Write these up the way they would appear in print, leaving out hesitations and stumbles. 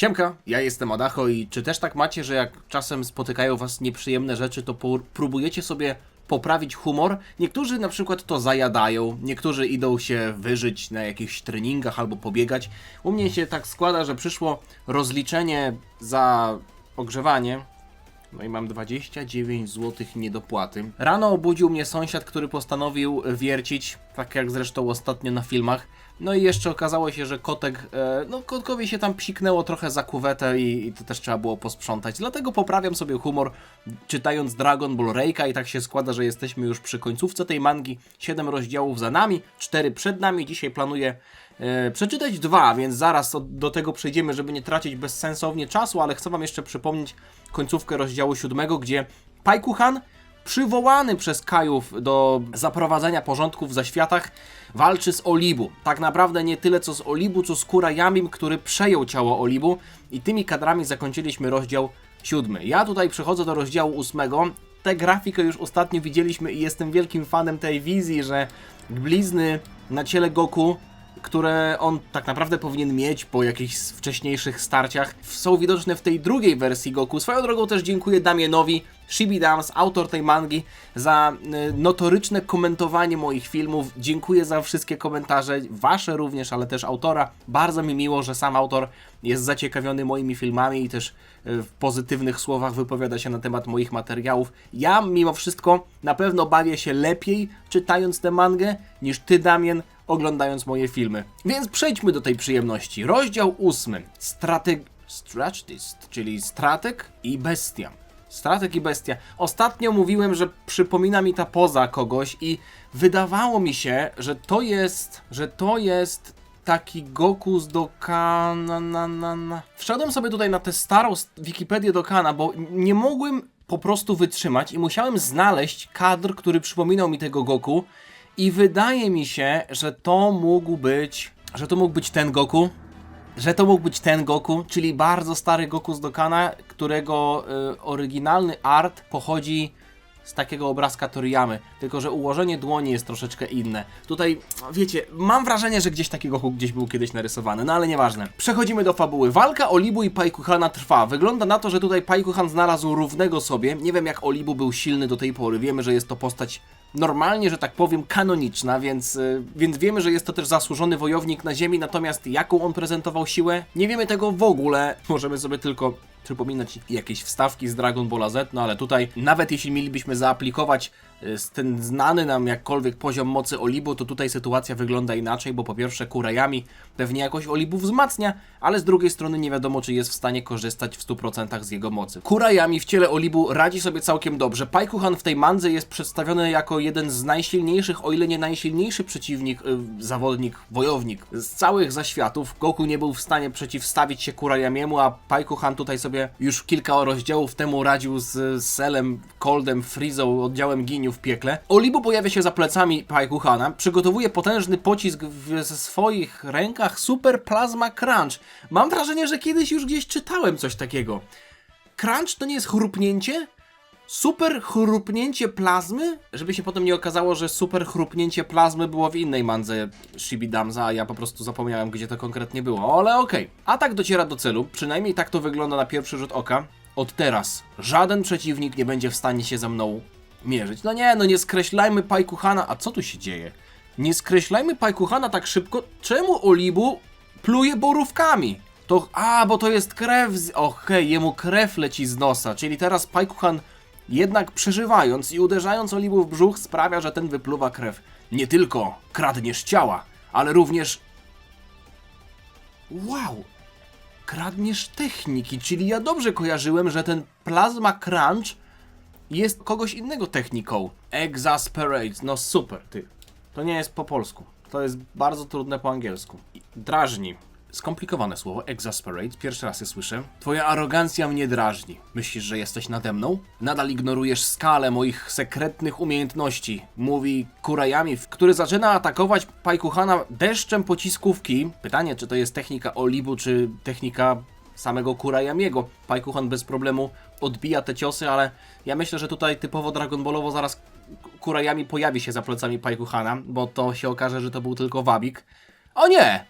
Siemka, ja jestem Adacho i czy też tak macie, że jak czasem spotykają was nieprzyjemne rzeczy, to próbujecie sobie poprawić humor? Niektórzy na przykład to zajadają, niektórzy idą się wyżyć na jakichś treningach albo pobiegać. U mnie się tak składa, że przyszło rozliczenie za ogrzewanie. No i mam 29 zł niedopłaty. Rano obudził mnie sąsiad, który postanowił wiercić, tak jak zresztą ostatnio na filmach. No i jeszcze okazało się, że kotek, kotkowi się tam psiknęło trochę za kuwetę i to też trzeba było posprzątać. Dlatego poprawiam sobie humor, czytając Dragon Ball Reika i tak się składa, że jesteśmy już przy końcówce tej mangi. 7 rozdziałów za nami, 4 przed nami. Dzisiaj planuję przeczytać 2, więc zaraz do tego przejdziemy, żeby nie tracić bezsensownie czasu, ale chcę wam jeszcze przypomnieć końcówkę rozdziału 7, gdzie Paikuhan, przywołany przez Kajów do zaprowadzenia porządków w zaświatach, walczy z Olibu. Tak naprawdę nie tyle co z Olibu, co z Kurayamim, który przejął ciało Olibu i tymi kadrami zakończyliśmy rozdział 7. Ja tutaj przechodzę do rozdziału 8. Tę grafikę już ostatnio widzieliśmy i jestem wielkim fanem tej wizji, że blizny na ciele Goku, które on tak naprawdę powinien mieć po jakichś wcześniejszych starciach, są widoczne w tej drugiej wersji Goku. Swoją drogą też dziękuję Damienowi, Shibidams, autor tej mangi, za notoryczne komentowanie moich filmów. Dziękuję za wszystkie komentarze, wasze również, ale też autora. Bardzo mi miło, że sam autor jest zaciekawiony moimi filmami i też w pozytywnych słowach wypowiada się na temat moich materiałów. Ja mimo wszystko na pewno bawię się lepiej czytając tę mangę niż ty, Damien, oglądając moje filmy. Więc przejdźmy do tej przyjemności. Rozdział 8. Strategist, czyli strateg i bestia. Strateg i bestia. Ostatnio mówiłem, że przypomina mi ta poza kogoś i wydawało mi się, że to jest taki Goku z Dokana. Wszedłem sobie tutaj na tę starą Wikipedię Dokana, bo nie mogłem po prostu wytrzymać i musiałem znaleźć kadr, który przypominał mi tego Goku. I wydaje mi się, że to mógł być ten Goku. Że to mógł być ten Goku, czyli bardzo stary Goku z Dokana, którego oryginalny art pochodzi z takiego obrazka Toriyamy. Tylko że ułożenie dłoni jest troszeczkę inne. Tutaj, wiecie, mam wrażenie, że gdzieś taki Goku gdzieś był kiedyś narysowany, no ale nieważne. Przechodzimy do fabuły. Walka Olibu i Paikuhana trwa. Wygląda na to, że tutaj Paikuhan znalazł równego sobie. Nie wiem, jak Olibu był silny do tej pory. Wiemy, że jest to postać normalnie, że tak powiem, kanoniczna, więc wiemy, że jest to też zasłużony wojownik na ziemi, natomiast jaką on prezentował siłę, nie wiemy tego w ogóle. Możemy sobie tylko przypominać jakieś wstawki z Dragon Balla Z, no ale tutaj, nawet jeśli mielibyśmy zaaplikować ten znany nam jakkolwiek poziom mocy Olibu, to tutaj sytuacja wygląda inaczej, bo po pierwsze Kurayami pewnie jakoś Olibu wzmacnia, ale z drugiej strony nie wiadomo, czy jest w stanie korzystać w 100% z jego mocy. Kurayami w ciele Olibu radzi sobie całkiem dobrze. Paikuhan w tej mandze jest przedstawiony jako jeden z najsilniejszych, o ile nie najsilniejszy przeciwnik, zawodnik, wojownik z całych zaświatów. Goku nie był w stanie przeciwstawić się Kurayamiemu, a Paikuhan tutaj sobie już kilka rozdziałów temu radził z Cellem, Coldem, Freezą, oddziałem Ginyu w piekle. Olibu pojawia się za plecami Paikuhana, przygotowuje potężny pocisk ze swoich rękach Super Plasma Crunch. Mam wrażenie, że kiedyś już gdzieś czytałem coś takiego. Crunch to nie jest chrupnięcie? Super chrupnięcie plazmy? Żeby się potem nie okazało, że super chrupnięcie plazmy było w innej mandze Shibidamsa, a ja po prostu zapomniałem, gdzie to konkretnie było, ale okej. Atak dociera do celu, przynajmniej tak to wygląda na pierwszy rzut oka. Od teraz żaden przeciwnik nie będzie w stanie się ze mną mierzyć. No nie skreślajmy Paikuhana. A co tu się dzieje? Nie skreślajmy Paikuhana tak szybko. Czemu Olibu pluje borówkami? Bo to jest krew Okej, jemu krew leci z nosa, czyli teraz Paikuhan jednak przeżywając i uderzając Olibu w brzuch sprawia, że ten wypluwa krew. Nie tylko kradniesz ciała, ale również... Wow! Kradniesz techniki, czyli ja dobrze kojarzyłem, że ten Plasma Crunch jest kogoś innego techniką. Exasperate, no super, ty. To nie jest po polsku. To jest bardzo trudne po angielsku. Drażni. Skomplikowane słowo, exasperate, pierwszy raz je słyszę. Twoja arogancja mnie drażni. Myślisz, że jesteś nade mną? Nadal ignorujesz skalę moich sekretnych umiejętności, mówi Kurayami, który zaczyna atakować Paikuhana deszczem pociskówki. Pytanie, czy to jest technika Olibu, czy technika samego Kurayamiego. Paikuhan bez problemu odbija te ciosy, ale ja myślę, że tutaj typowo Dragon Ballowo zaraz Kurayami pojawi się za plecami Paikuhana, bo to się okaże, że to był tylko wabik. O nie!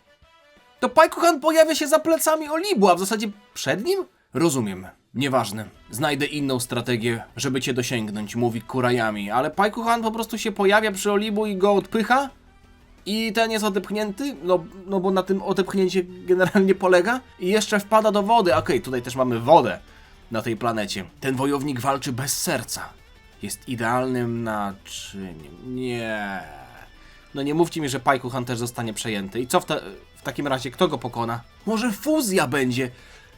to Paikuhan pojawia się za plecami Olibu, a w zasadzie przed nim? Rozumiem. Nieważne. Znajdę inną strategię, żeby cię dosięgnąć, mówi Kurayami, ale Paikuhan po prostu się pojawia przy Olibu i go odpycha? I ten jest odepchnięty? No bo na tym odepchnięcie generalnie polega. I jeszcze wpada do wody. Okej, tutaj też mamy wodę na tej planecie. Ten wojownik walczy bez serca. Jest idealnym naczyniem. Nie. No nie mówcie mi, że Paikuhan też zostanie przejęty. I co w takim razie? Kto go pokona? Może fuzja będzie?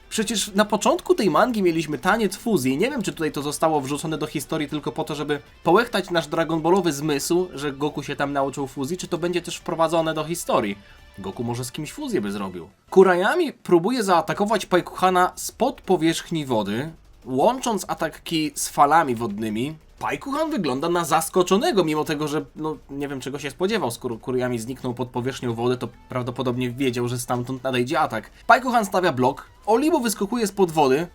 Przecież na początku tej mangi mieliśmy taniec fuzji. Nie wiem, czy tutaj to zostało wrzucone do historii tylko po to, żeby połechtać nasz Dragon Ballowy zmysł, że Goku się tam nauczył fuzji, czy to będzie też wprowadzone do historii. Goku może z kimś fuzję by zrobił. Kurayami próbuje zaatakować Paikuhana spod powierzchni wody, łącząc atak ki z falami wodnymi. Paikuhan wygląda na zaskoczonego, mimo tego, że no nie wiem czego się spodziewał. Skoro Kurayami zniknął pod powierzchnią wody, to prawdopodobnie wiedział, że stamtąd nadejdzie atak. Paikuhan stawia blok, Olibo wyskakuje spod wody.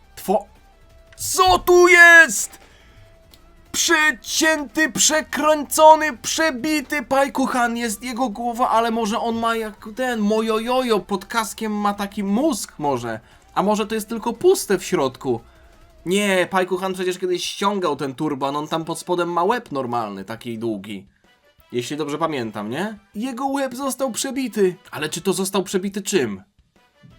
Co tu jest? Przecięty, przekręcony, przebity Paikuhan, jest jego głowa, ale może on ma jak ten mojojojo, pod kaskiem ma taki mózg może. A może to jest tylko puste w środku. Nie, Paikuhan przecież kiedyś ściągał ten turban, on tam pod spodem ma łeb normalny, taki długi. Jeśli dobrze pamiętam, nie? Jego łeb został przebity. Ale czy to został przebity czym?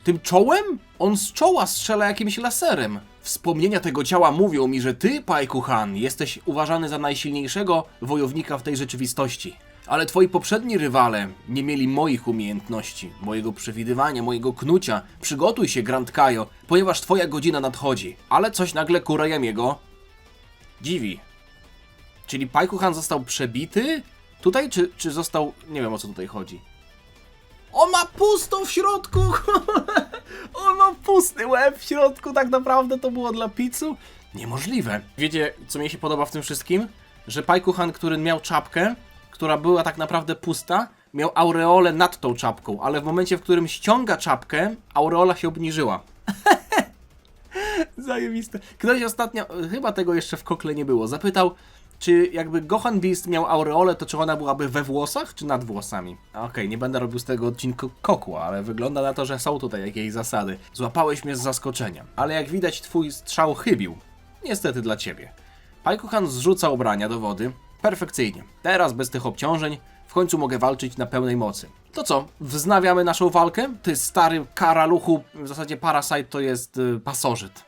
Tym czołem? On z czoła strzela jakimś laserem. Wspomnienia tego ciała mówią mi, że ty, Paikuhan, jesteś uważany za najsilniejszego wojownika w tej rzeczywistości. Ale twoi poprzedni rywale nie mieli moich umiejętności, mojego przewidywania, mojego knucia. Przygotuj się, Grand Kaio, ponieważ twoja godzina nadchodzi. Ale coś nagle Kurayamiego dziwi. Czyli Paikuhan został przebity? Tutaj? Czy został... Nie wiem, o co tutaj chodzi. On ma pusto w środku! On ma pusty łeb w środku, tak naprawdę to było dla pizzu? Niemożliwe. Wiecie, co mi się podoba w tym wszystkim? Że Paikuhan, który miał czapkę, która była tak naprawdę pusta, miał aureolę nad tą czapką, ale w momencie, w którym ściąga czapkę, aureola się obniżyła. Zajebiste. Ktoś ostatnio, chyba tego jeszcze w kokle nie było, zapytał, czy jakby Gohan Beast miał aureolę, to czy ona byłaby we włosach, czy nad włosami? Okej, nie będę robił z tego odcinku kokła, ale wygląda na to, że są tutaj jakieś zasady. Złapałeś mnie z zaskoczenia, ale jak widać twój strzał chybił. Niestety dla ciebie. Paikuhan zrzuca ubrania do wody. Perfekcyjnie. Teraz bez tych obciążeń w końcu mogę walczyć na pełnej mocy. To co? Wznawiamy naszą walkę? Ty stary karaluchu, w zasadzie Parasite to jest pasożyt.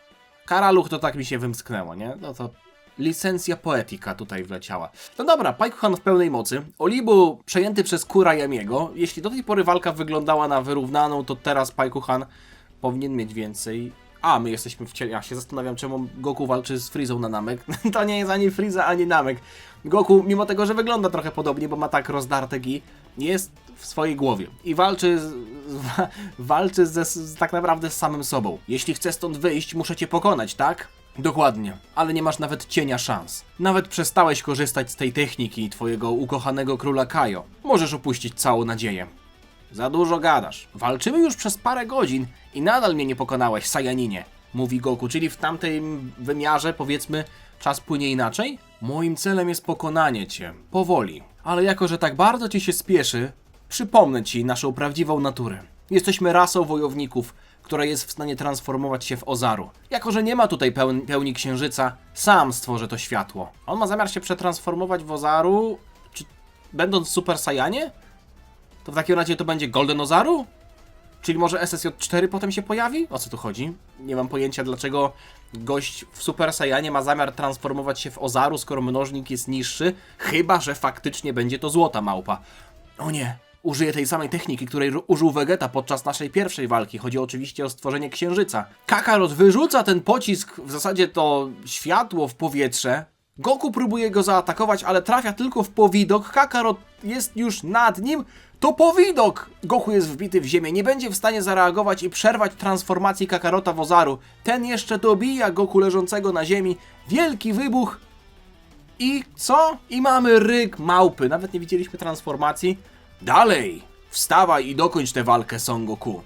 Karaluch to tak mi się wymsknęło, nie? No to licencja poetyka tutaj wleciała. No dobra, Paikuhan w pełnej mocy. Olibu przejęty przez Kurayamiego. Jeśli do tej pory walka wyglądała na wyrównaną, to teraz Paikuhan powinien mieć więcej. A, my jesteśmy w ciele. Ja się zastanawiam, czemu Goku walczy z Freezą na Namek. To nie jest ani Freeza, ani Namek. Goku, mimo tego, że wygląda trochę podobnie, bo ma tak rozdarte gi, jest w swojej głowie. I walczy tak naprawdę z samym sobą. Jeśli chcę stąd wyjść, muszę cię pokonać, tak? Dokładnie, ale nie masz nawet cienia szans. Nawet przestałeś korzystać z tej techniki twojego ukochanego króla Kaio. Możesz opuścić całą nadzieję. Za dużo gadasz. Walczymy już przez parę godzin i nadal mnie nie pokonałeś, Saiyaninie, mówi Goku, czyli w tamtym wymiarze, powiedzmy, czas płynie inaczej? Moim celem jest pokonanie cię, powoli. Ale jako, że tak bardzo ci się spieszy, przypomnę ci naszą prawdziwą naturę. Jesteśmy rasą wojowników, która jest w stanie transformować się w Ozaru. Jako, że nie ma tutaj pełni księżyca, sam stworzę to światło. On ma zamiar się przetransformować w Ozaru, czy będąc Super Saiyanie? To w takim razie to będzie Golden Ozaru? Czyli może SSJ4 potem się pojawi? O co tu chodzi? Nie mam pojęcia, dlaczego gość w Super Saiyanie ma zamiar transformować się w Ozaru, skoro mnożnik jest niższy, chyba że faktycznie będzie to złota małpa. O nie, użyję tej samej techniki, której użył Vegeta podczas naszej pierwszej walki. Chodzi oczywiście o stworzenie księżyca. Kakarot wyrzuca ten pocisk, w zasadzie to światło w powietrze. Goku próbuje go zaatakować, ale trafia tylko w powidok. Kakarot jest już nad nim. To powidok! Goku jest wbity w ziemię, nie będzie w stanie zareagować i przerwać transformacji Kakarota w Ozaru. Ten jeszcze dobija Goku leżącego na ziemi. Wielki wybuch. I co? I mamy ryk małpy. Nawet nie widzieliśmy transformacji. Dalej! Wstawaj i dokończ tę walkę, Son Goku.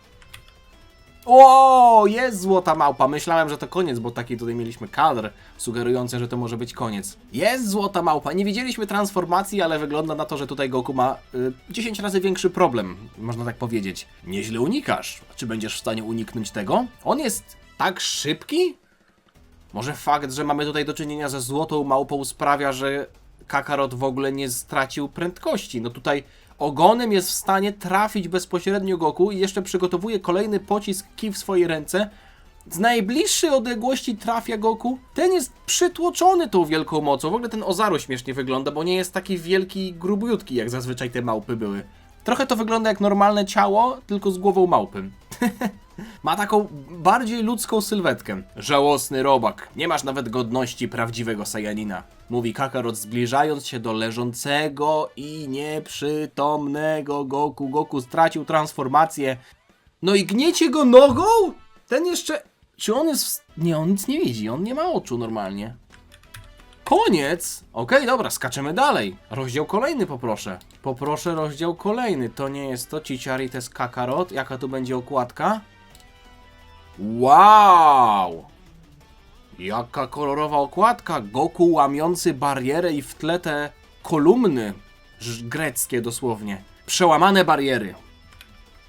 O, jest złota małpa. Myślałem, że to koniec, bo taki tutaj mieliśmy kadr sugerujący, że to może być koniec. Jest złota małpa. Nie widzieliśmy transformacji, ale wygląda na to, że tutaj Goku ma 10 razy większy problem, można tak powiedzieć. Nieźle unikasz. Czy będziesz w stanie uniknąć tego? On jest tak szybki? Może fakt, że mamy tutaj do czynienia ze złotą małpą sprawia, że Kakarot w ogóle nie stracił prędkości. No tutaj ogonem jest w stanie trafić bezpośrednio Goku i jeszcze przygotowuje kolejny pocisk Ki w swojej ręce. Z najbliższej odległości trafia Goku. Ten jest przytłoczony tą wielką mocą. W ogóle ten Ozaru śmiesznie wygląda, bo nie jest taki wielki i grubiutki, jak zazwyczaj te małpy były. Trochę to wygląda jak normalne ciało, tylko z głową małpy. Ma taką bardziej ludzką sylwetkę. Żałosny robak. Nie masz nawet godności prawdziwego Saiyanina. Mówi Kakarot, zbliżając się do leżącego i nieprzytomnego Goku. Goku stracił transformację. No i gniecie go nogą? Ten jeszcze... Czy on jest... Nie, on nic nie widzi. On nie ma oczu normalnie. Koniec? Okej, dobra, skaczemy dalej. Rozdział kolejny poproszę. Poproszę rozdział kolejny. To nie jest to. Ciciari to jest Kakarot. Jaka tu będzie okładka? Wow! Jaka kolorowa okładka. Goku łamiący barierę i w tle te kolumny greckie dosłownie. Przełamane bariery.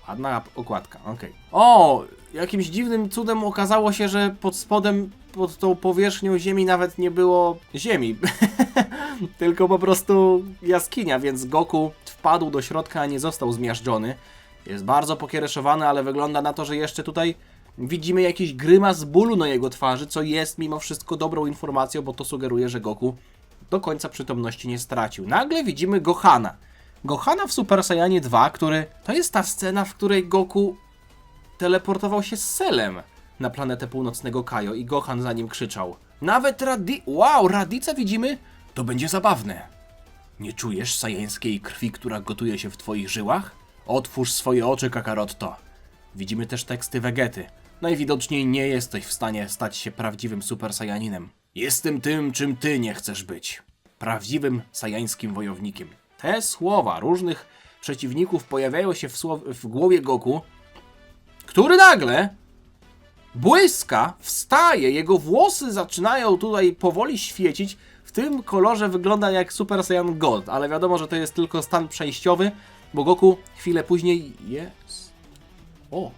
Ładna okładka, okej. O! Jakimś dziwnym cudem okazało się, że pod spodem, pod tą powierzchnią ziemi nawet nie było ziemi. Tylko po prostu jaskinia, więc Goku wpadł do środka, a nie został zmiażdżony. Jest bardzo pokiereszowany, ale wygląda na to, że jeszcze tutaj widzimy jakiś grymas bólu na jego twarzy, co jest mimo wszystko dobrą informacją, bo to sugeruje, że Goku do końca przytomności nie stracił. Nagle widzimy Gohana. Gohana w Super Saiyanie 2, który... To jest ta scena, w której Goku teleportował się z Cellem na planetę północnego Kaio i Gohan za nim krzyczał. Nawet Wow, Radicę widzimy? To będzie zabawne. Nie czujesz sajańskiej krwi, która gotuje się w twoich żyłach? Otwórz swoje oczy, Kakarotto. Widzimy też teksty Vegety. Najwidoczniej nie jesteś w stanie stać się prawdziwym Super Saiyaninem. Jestem tym, czym ty nie chcesz być. Prawdziwym sajańskim wojownikiem. Te słowa różnych przeciwników pojawiają się w głowie Goku, który nagle błyska, wstaje, jego włosy zaczynają tutaj powoli świecić. W tym kolorze wygląda jak Super Saiyan God, ale wiadomo, że to jest tylko stan przejściowy, bo Goku chwilę później jest... O,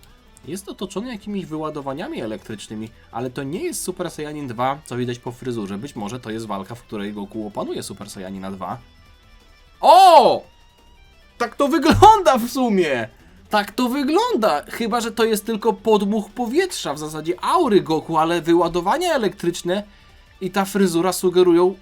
jest otoczony jakimiś wyładowaniami elektrycznymi, ale to nie jest Super Saiyanin 2, co widać po fryzurze. Być może to jest walka, w której Goku opanuje Super Saiyanina 2. O! Tak to wygląda w sumie! Tak to wygląda! Chyba że to jest tylko podmuch powietrza, w zasadzie aury Goku, ale wyładowania elektryczne i ta fryzura sugerują,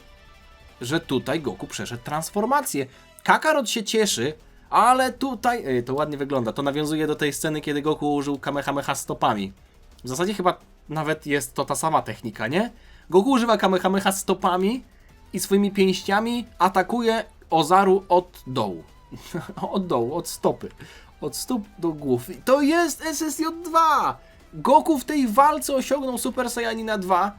że tutaj Goku przeszedł transformację. Kakarot się cieszy, ale tutaj... to ładnie wygląda. To nawiązuje do tej sceny, kiedy Goku użył Kamehameha stopami. W zasadzie chyba nawet jest to ta sama technika, nie? Goku używa Kamehameha stopami i swoimi pięściami atakuje Ozaru od dołu. Od dołu, od stopy. Od stóp do głów. To jest SSJ2! Goku w tej walce osiągnął Super Saiyanina 2.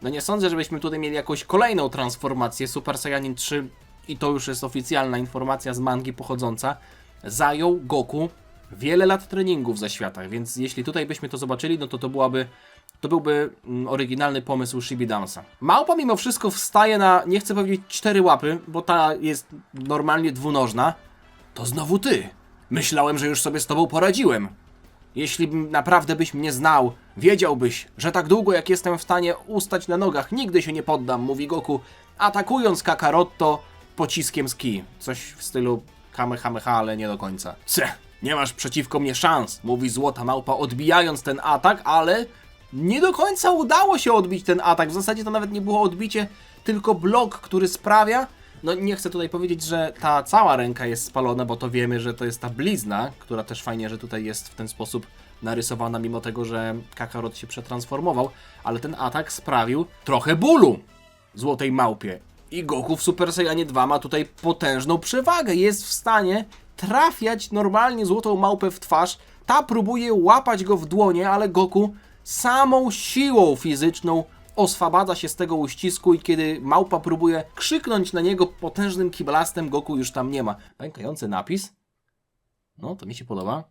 No nie sądzę, żebyśmy tutaj mieli jakąś kolejną transformację. Super Saiyanin 3, i to już jest oficjalna informacja z mangi pochodząca, zajął Goku wiele lat treningów ze świata, więc jeśli tutaj byśmy to zobaczyli, no to byłby oryginalny pomysł Shibidamsa. Małpa mimo wszystko wstaje na, nie chcę powiedzieć 4 łapy, bo ta jest normalnie dwunożna. To znowu ty! Myślałem, że już sobie z tobą poradziłem. Jeśli naprawdę byś mnie znał, wiedziałbyś, że tak długo jak jestem w stanie ustać na nogach, nigdy się nie poddam, mówi Goku, atakując Kakarotto pociskiem z Ki. Coś w stylu Kamehameha, ale nie do końca. Nie masz przeciwko mnie szans, mówi Złota Małpa, odbijając ten atak, ale nie do końca udało się odbić ten atak. W zasadzie to nawet nie było odbicie, tylko blok, który sprawia... No nie chcę tutaj powiedzieć, że ta cała ręka jest spalona, bo to wiemy, że to jest ta blizna, która też fajnie, że tutaj jest w ten sposób narysowana, mimo tego, że Kakarot się przetransformował, ale ten atak sprawił trochę bólu Złotej Małpie. I Goku w Super Saiyanie 2 ma tutaj potężną przewagę. Jest w stanie trafiać normalnie Złotą Małpę w twarz. Ta próbuje łapać go w dłonie, ale Goku samą siłą fizyczną oswabadza się z tego uścisku i kiedy małpa próbuje krzyknąć na niego potężnym kiblastem, Goku już tam nie ma. Pękający napis. No, to mi się podoba.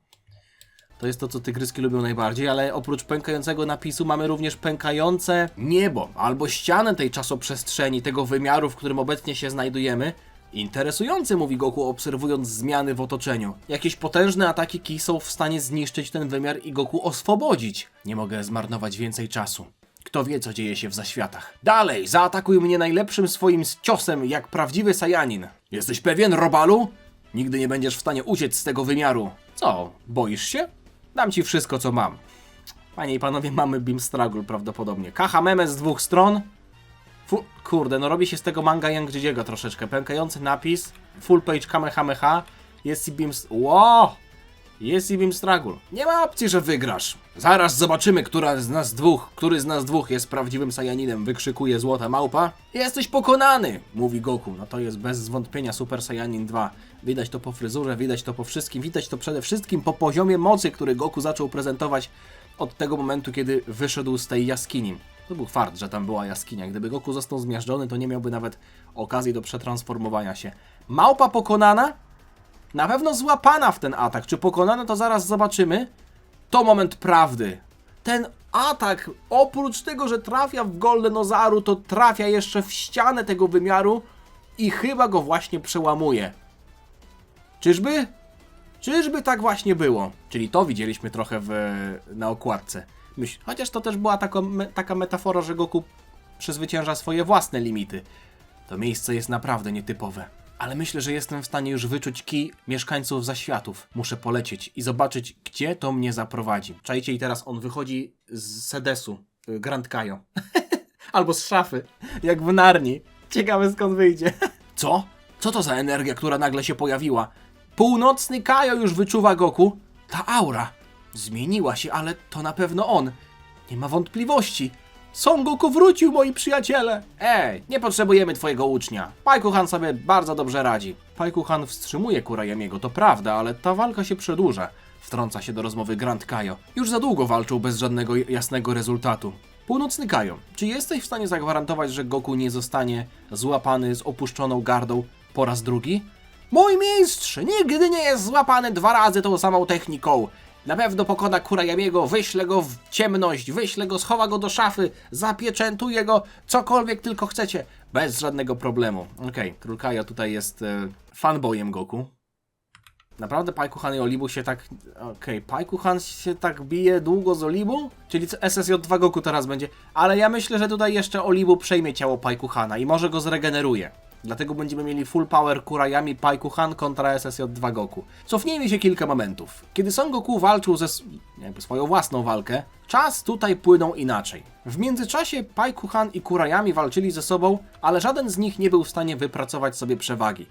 To jest to, co tygryski lubią najbardziej, ale oprócz pękającego napisu mamy również pękające niebo albo ścianę tej czasoprzestrzeni, tego wymiaru, w którym obecnie się znajdujemy. Interesujące, mówi Goku, obserwując zmiany w otoczeniu. Jakieś potężne ataki Ki są w stanie zniszczyć ten wymiar i Goku oswobodzić. Nie mogę zmarnować więcej czasu. Kto wie, co dzieje się w zaświatach. Dalej, zaatakuj mnie najlepszym swoim ciosem, jak prawdziwy Sajanin. Jesteś pewien, Robalu? Nigdy nie będziesz w stanie uciec z tego wymiaru. Co, boisz się? Dam ci wszystko, co mam. Panie i panowie, mamy Beam Struggle prawdopodobnie. Kahameme z dwóch stron. Kurde, no robi się z tego manga Yang troszeczkę. Pękający napis. Full page Kamehameha. Jest i Beam... Wow! Jest i Beam Struggle. Nie ma opcji, że wygrasz. Zaraz zobaczymy, który z nas dwóch jest prawdziwym Saiyaninem, wykrzykuje Złota Małpa. Jesteś pokonany, mówi Goku. No to jest bez zwątpienia Super Saiyanin 2. Widać to po fryzurze, widać to po wszystkim, widać to przede wszystkim po poziomie mocy, który Goku zaczął prezentować od tego momentu, kiedy wyszedł z tej jaskini. To był fart, że tam była jaskinia. Gdyby Goku został zmiażdżony, to nie miałby nawet okazji do przetransformowania się. Małpa pokonana? Na pewno złapana w ten atak. Czy pokonana, to zaraz zobaczymy. To moment prawdy. Ten atak, oprócz tego, że trafia w Golden Ozaru, to trafia jeszcze w ścianę tego wymiaru i chyba go właśnie przełamuje. Czyżby? Czyżby tak właśnie było? Czyli to widzieliśmy trochę na okładce. Chociaż to też była taka metafora, że Goku przezwycięża swoje własne limity. To miejsce jest naprawdę nietypowe. Ale myślę, że jestem w stanie już wyczuć ki mieszkańców zaświatów. Muszę polecieć i zobaczyć, gdzie to mnie zaprowadzi. Czajcie, i teraz on wychodzi z sedesu, Grand Kaio. Albo z szafy, jak w Narni. Ciekawe, skąd wyjdzie. Co? Co to za energia, która nagle się pojawiła? Północny Kaio już wyczuwa Goku. Ta aura zmieniła się, ale to na pewno on. Nie ma wątpliwości. Son Goku wrócił, moi przyjaciele! Ej, nie potrzebujemy twojego ucznia. Paikuhan sobie bardzo dobrze radzi. Paikuhan wstrzymuje Kurayamiego, to prawda, ale ta walka się przedłuża. Wtrąca się do rozmowy Grand Kaio. Już za długo walczył bez żadnego jasnego rezultatu. Północny Kaio, czy jesteś w stanie zagwarantować, że Goku nie zostanie złapany z opuszczoną gardą po raz drugi? Mój mistrz nigdy nie jest złapany 2 razy tą samą techniką. Na pewno pokona Kurayamiego, wyślę go w ciemność, wyślę go, schowa go do szafy, zapieczętuje go, cokolwiek tylko chcecie, bez żadnego problemu. Okej, Król Kaio tutaj jest fanboyem Goku. Naprawdę Paikuhan i Olibu się tak... Paikuhan się tak bije długo z Olibu? Czyli SSJ2 Goku teraz będzie. Ale ja myślę, że tutaj jeszcze Olibu przejmie ciało Paikuhana i może go zregeneruje. Dlatego będziemy mieli full power Kurayami Paikuhan kontra SSJ2 Goku. Cofnijmy się kilka momentów. Kiedy Son Goku walczył ze swoją własną walkę, czas tutaj płynął inaczej. W międzyczasie Paikuhan i Kurayami walczyli ze sobą, ale żaden z nich nie był w stanie wypracować sobie przewagi.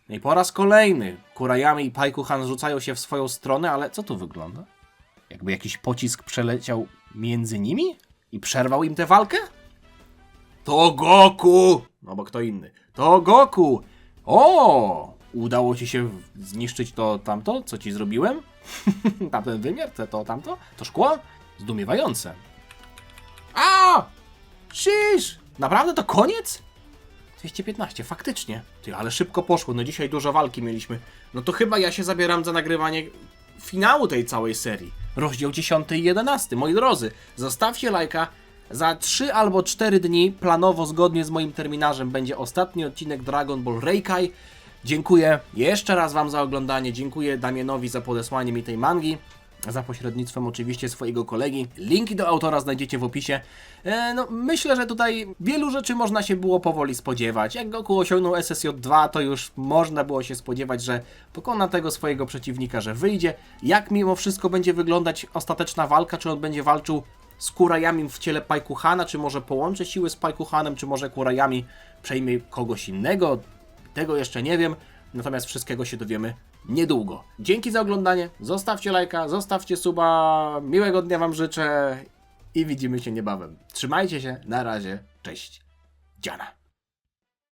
No i po raz kolejny Kurayami i Paikuhan rzucają się w swoją stronę, ale co tu wygląda? Jakby jakiś pocisk przeleciał między nimi i przerwał im tę walkę? To Goku! No bo kto inny? To Goku! O! Udało ci się zniszczyć to tamto, co ci zrobiłem? Tamten wymiar, tamto? To szkło? Zdumiewające. A! Shish! Naprawdę to koniec? 215, faktycznie. Ty, ale szybko poszło, no dzisiaj dużo walki mieliśmy. No to chyba ja się zabieram za nagrywanie finału tej całej serii. Rozdział 10 i 11. Moi drodzy, zostawcie lajka. Za 3 albo 4 dni, planowo zgodnie z moim terminarzem, będzie ostatni odcinek Dragon Ball Reikai. Dziękuję jeszcze raz wam za oglądanie, dziękuję Damienowi za podesłanie mi tej mangi, za pośrednictwem oczywiście swojego kolegi. Linki do autora znajdziecie w opisie. No, myślę, że tutaj wielu rzeczy można się było powoli spodziewać. Jak Goku osiągnął SSJ2, to już można było się spodziewać, że pokona tego swojego przeciwnika, że wyjdzie. Jak mimo wszystko będzie wyglądać ostateczna walka, czy on będzie walczył z Kurayami w ciele Paikuhana, czy może połączy siły z Paikuhanem, czy może Kurayami przejmie kogoś innego, tego jeszcze nie wiem, natomiast wszystkiego się dowiemy niedługo. Dzięki za oglądanie, zostawcie lajka, zostawcie suba, miłego dnia wam życzę i widzimy się niebawem. Trzymajcie się, na razie, cześć, dziana.